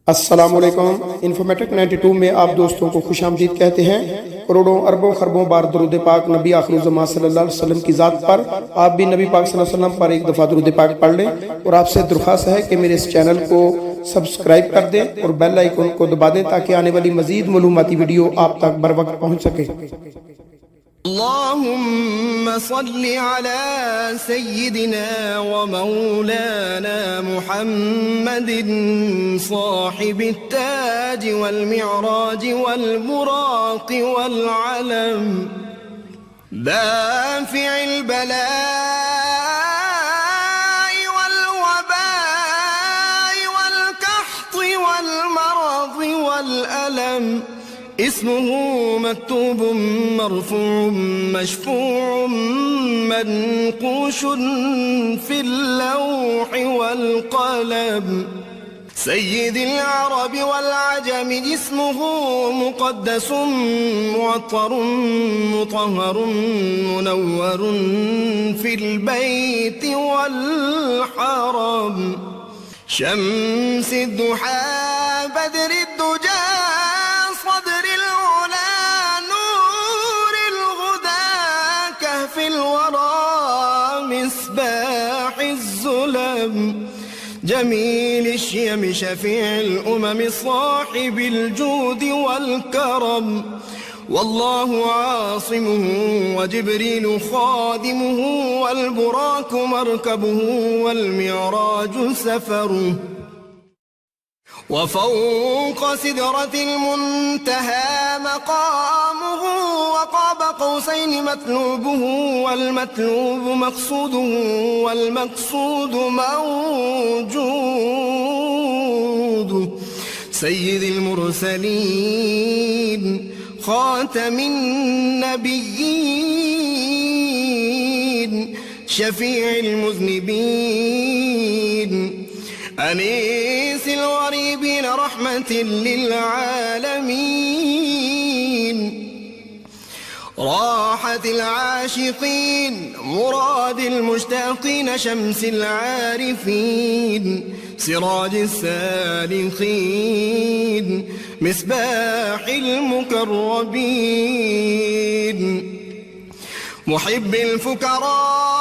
अस्सलामुअलैकुम। इन्फॉर्मेटिक 92 में आप दोस्तों को खुशामदीद कहते हैं। करोड़ों अरबों खरबों बार दरूद पाक नबी आखिर ज़मां सल्लल्लाहु अलैहि वसल्लम की ज़ात पर आप भी नबी पाक सल्लल्लाहु अलैहि वसल्लम पर एक दफ़ा दरूद पाक पढ़ लें। और आपसे दरख्वास्त है कि मेरे इस चैनल को सब्सक्राइब कर दें और बेल आइकन को दबा दें ताकि आने वाली मजीद मालूमाती वीडियो आप तक बर वक्त पहुँच सके। अल्लाहुम्मा सल्लि अला सय्यिदिना व मौलाना मुहम्मदिन साहिबित ताज वल मिअराज वल बुराक वल अलम दाफिइल बलाई वल वबाई वल कहती वल मरद वल अलम اسمه مكتوب مرفوع مشفوع منقوش في اللوح والقلم سيد العرب والعجم اسمه مقدس معطر مطهر منور في البيت والحرم شمس الضحى بدر الدجى صدر العلا نور الغدى كهف الورى مصباح الظلم جميل الشيم شفيع الأمم صاحب الجود والكرم والله عاصمه وجبريل خادمه والبراك مركبه والمعراج سفره وفوق سدرة المنتهى مقامه وقاب قوسين مطلوبه والمطلوب مقصوده والمقصود موجود سيد المرسلين خاتم النبيين شفيع المذنبين أنيس الغريبين رحمة للعالمين راحة العاشقين مراد المشتاقين شمس العارفين سراج السالكين مصباح المقربين محب الفقراء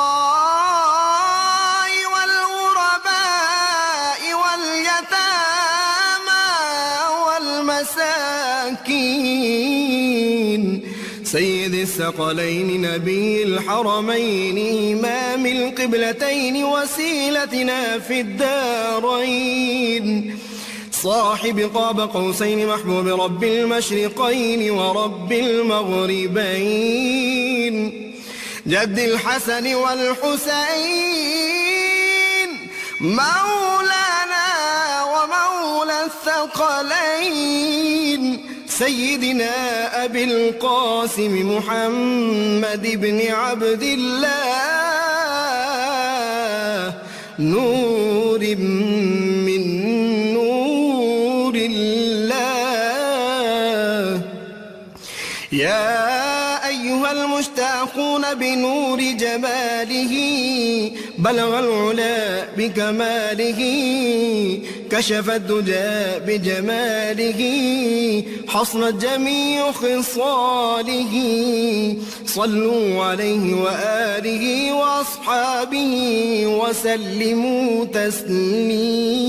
والمساكين سيد الثقلين نبي الحرمين إمام القبلتين وسيلتنا في الدارين صاحب قاب قوسين محبوب رب المشرقين ورب المغربين جد الحسن والحسين مولانا ومولى الثقلين سيدنا أبي القاسم محمد بن عبد الله نور من نور الله يا أيها المشتاقون بنور جماله بلغ العلا بكماله كشف الدجى بجماله حصنت جميع خصاله صلوا عليه وآله وأصحابه وسلموا تسليما.